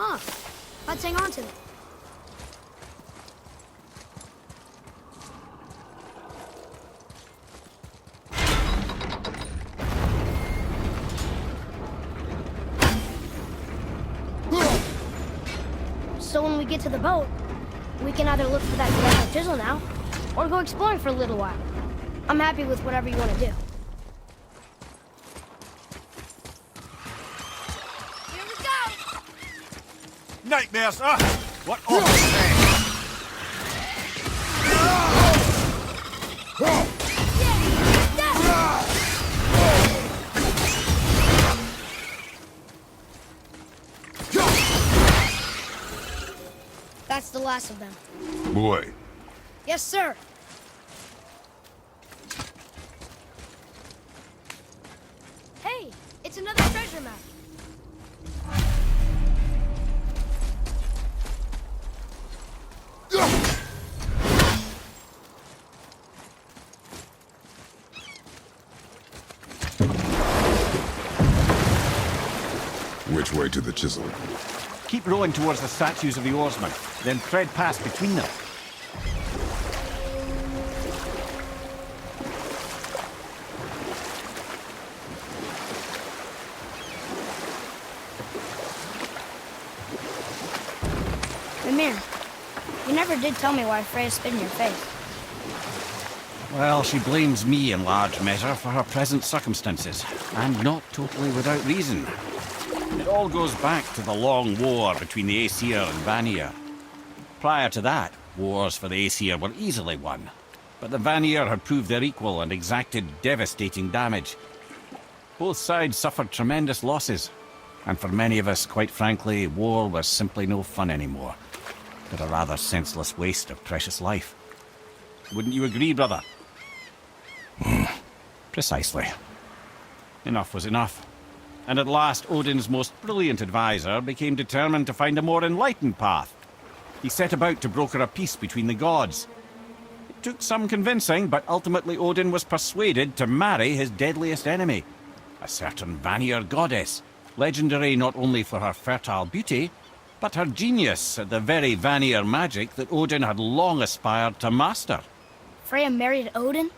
Huh. Let's hang on to them. So when we get to the boat, we can either look for that special chisel now, or go exploring for a little while. I'm happy with whatever you want to do. Here we go! Nightmares! Ah! What awful thing! That's the last of them. Boy. Yes, sir. Hey, it's another treasure map. Which way to the chisel? Keep rowing towards the statues of the oarsmen, then thread past between them. Mimir, you never did tell me why Freya spit in your face. Well, she blames me in large measure for her present circumstances, and not totally without reason. It all goes back to the long war between the Aesir and Vanir. Prior to that, wars for the Aesir were easily won, but the Vanir had proved their equal and exacted devastating damage. Both sides suffered tremendous losses, and for many of us, quite frankly, war was simply no fun anymore, but a rather senseless waste of precious life. Wouldn't you agree, brother? Precisely. Enough was enough. And at last, Odin's most brilliant advisor became determined to find a more enlightened path. He set about to broker a peace between the gods. It took some convincing, but ultimately Odin was persuaded to marry his deadliest enemy, a certain Vanir goddess, legendary not only for her fertile beauty, but her genius at the very Vanir magic that Odin had long aspired to master. Freya married Odin?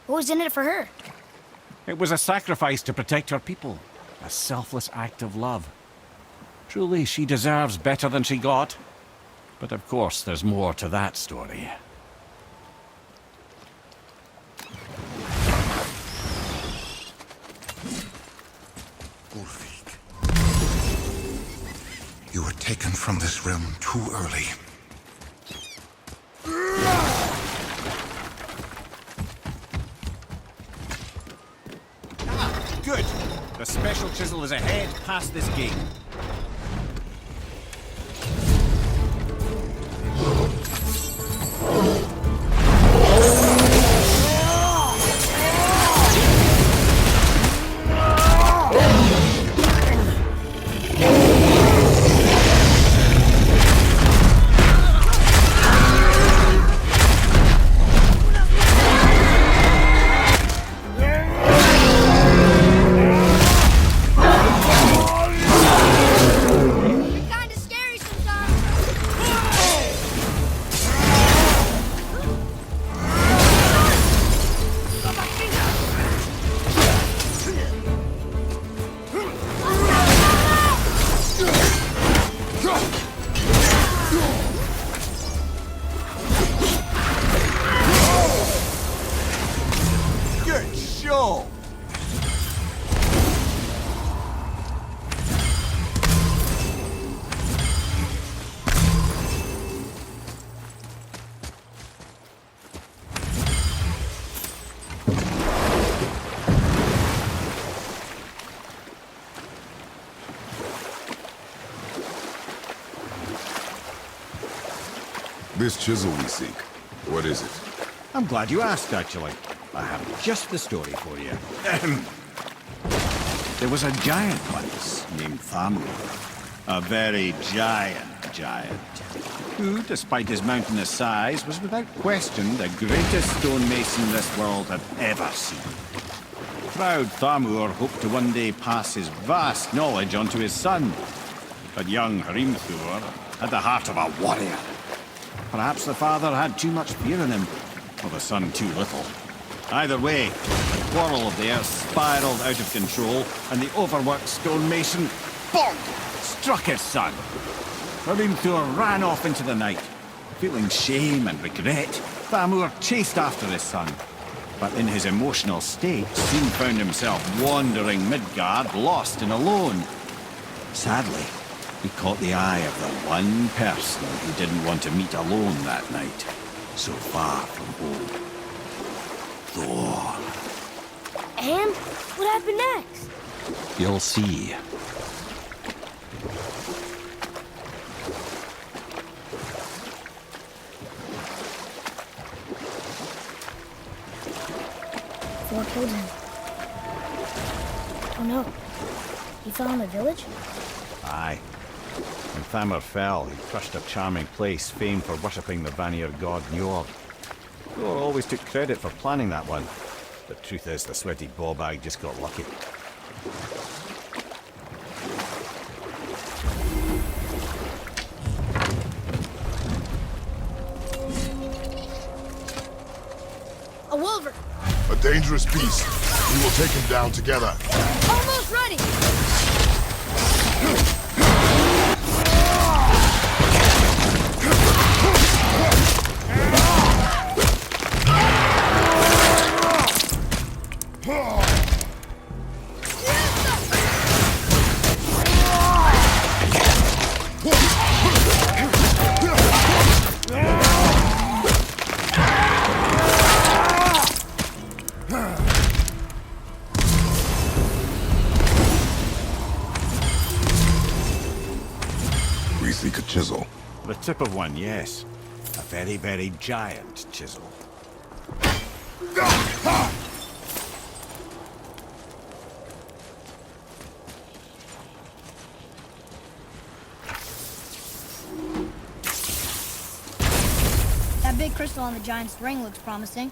What was in it for her? It was a sacrifice to protect her people, a selfless act of love. Truly, she deserves better than she got. But of course, there's more to that story. Ulfik, you were taken from this realm too early. Good. The special chisel is ahead past this gate. Good show! This chisel we seek, what is it? I'm glad you asked, actually. I have just the story for you. There was a giant once named Thamur. A very giant, who, despite his mountainous size, was without question the greatest stonemason this world had ever seen. Proud Thamur hoped to one day pass his vast knowledge on to his son. But young Hrimthur had the heart of a warrior. Perhaps the father had too much fear in him, or the son too little. Either way, the quarrel of theirs spiraled out of control, and the overworked stonemason, bonk, struck his son. Hrimthur ran off into the night. Feeling shame and regret, Thamur chased after his son. But in his emotional state, soon found himself wandering Midgard, lost and alone. Sadly, he caught the eye of the one person he didn't want to meet alone that night, so far from home. Thor. And what happened next? You'll see. Thor killed him. Oh no. He fell in the village? Aye. When Thamur fell, he crushed a charming place famed for worshipping the Vanir god Njord. Thor always took credit for planning that one. The truth is, the sweaty ballbag just got lucky. A wolver! A dangerous beast. We will take him down together. Almost ready! We seek a chisel. The tip of one, yes. A very, very giant chisel. That big crystal on the giant's ring looks promising.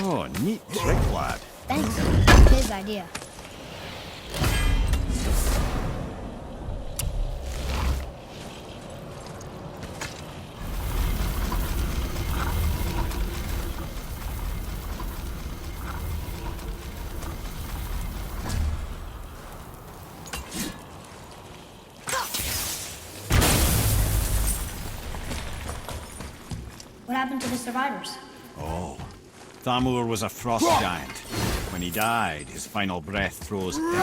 Oh, neat trick, lad. Thanks. His idea. What happened to the survivors? Oh. Thamur was a frost giant. When he died, his final breath froze everything.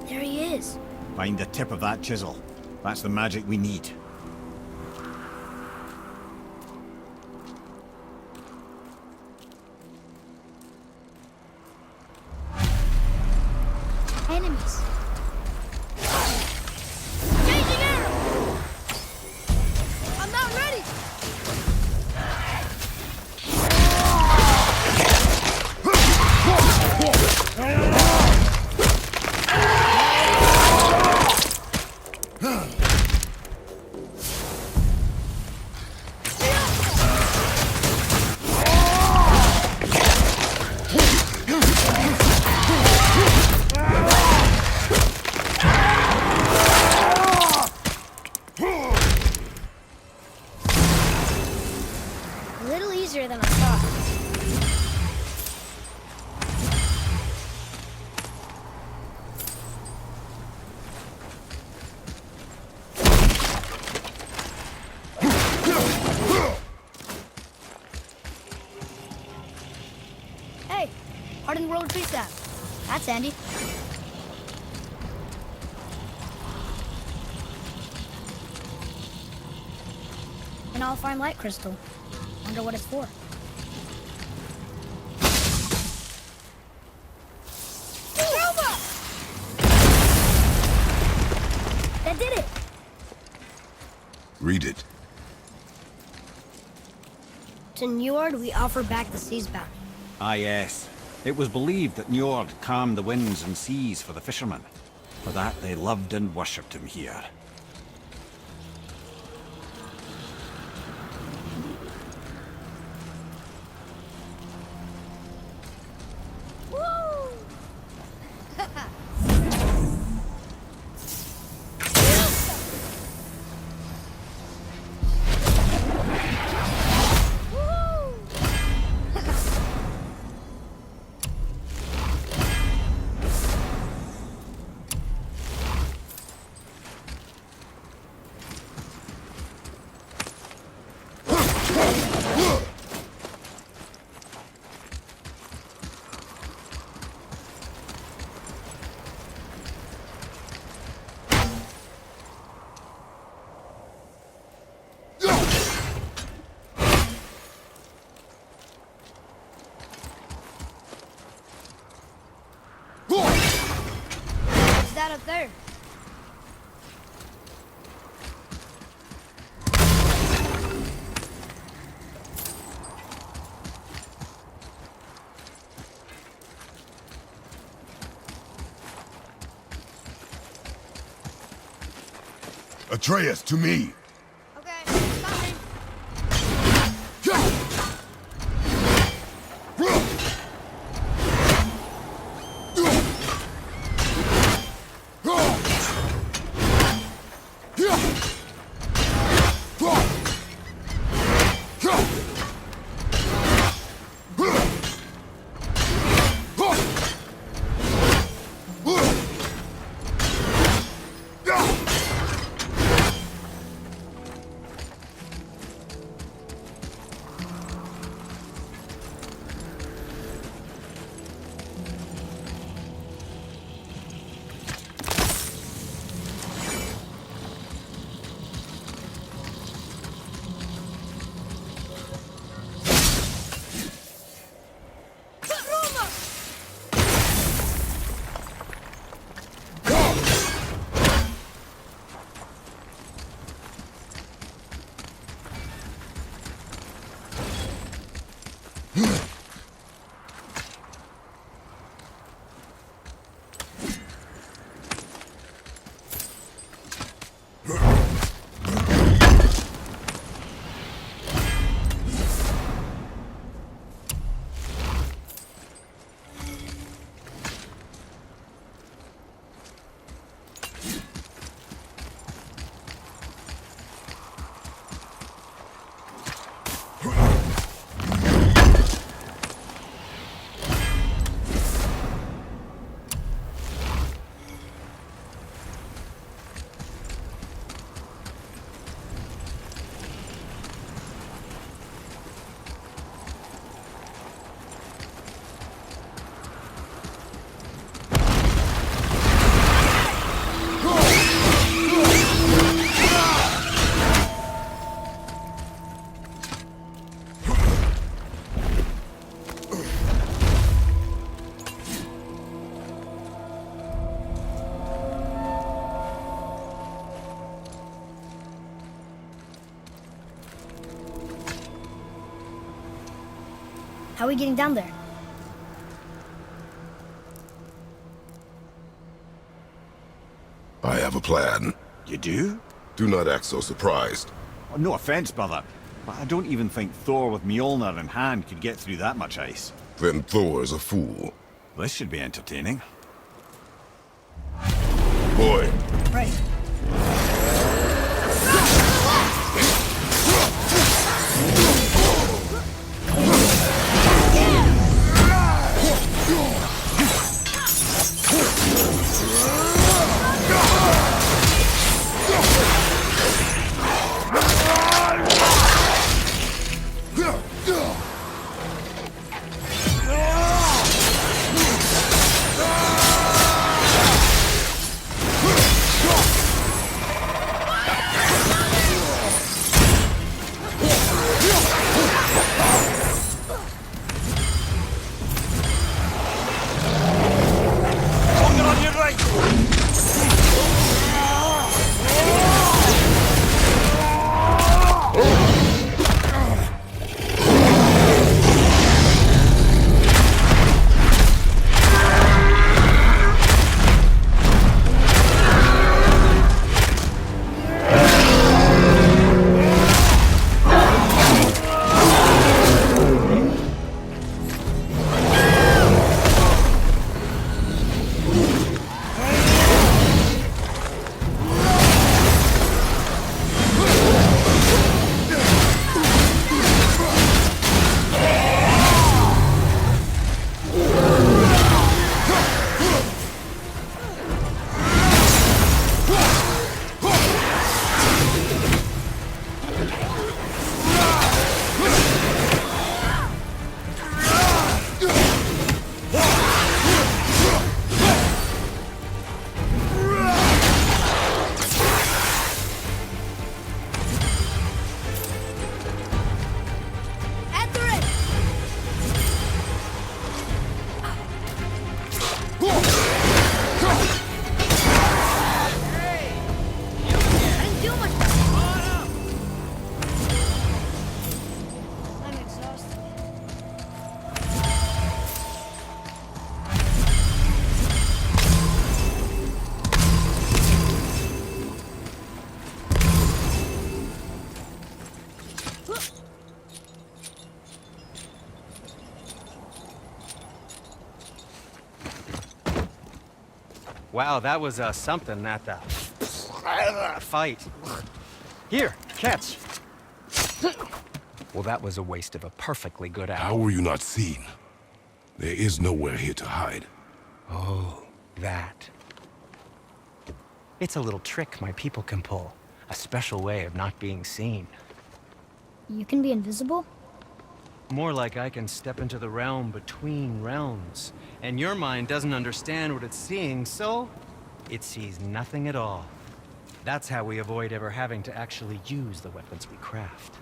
There he is. Find the tip of that chisel. That's the magic we need. Enemies. Changing arrow! I'm not ready! A little easier than I thought. Hardened roller tree sap. That's handy. An all-fine light crystal. Wonder what it's for. That did it! Read it. To Njord, we offer back the sea's bounty. Ah, yes. It was believed that Njord calmed the winds and seas for the fishermen. For that, they loved and worshipped him here. What's that up there? Atreus, to me! Okay, coming. How are we getting down there? I have a plan. You do? Do not act so surprised. Oh, no offense, brother, but I don't even think Thor with Mjolnir in hand could get through that much ice. Then Thor's a fool. This should be entertaining. Boy, Right. Wow, that was something at the fight. Here, catch. Well, that was a waste of a perfectly good How apple. were you not seen? There is nowhere here to hide. Oh, that. It's a little trick my people can pull. A special way of not being seen. You can be invisible? More like I can step into the realm between realms. And your mind doesn't understand what it's seeing, so it sees nothing at all. That's how we avoid ever having to actually use the weapons we craft.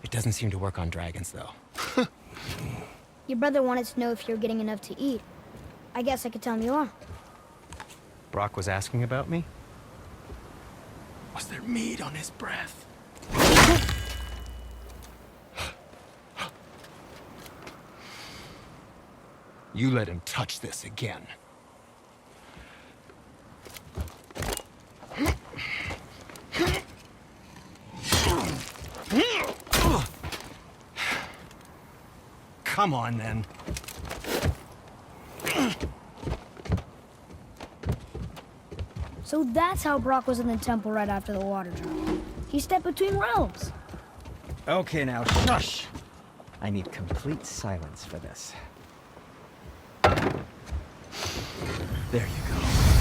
It doesn't seem to work on dragons, though. Your brother wanted to know if you're getting enough to eat. I guess I could tell him you are. Brock was asking about me? Was there meat on his breath? You let him touch this again. Come on, then. So that's how Brock was in the temple right after the water drop. He stepped between realms. Okay, now shush! I need complete silence for this. There you go.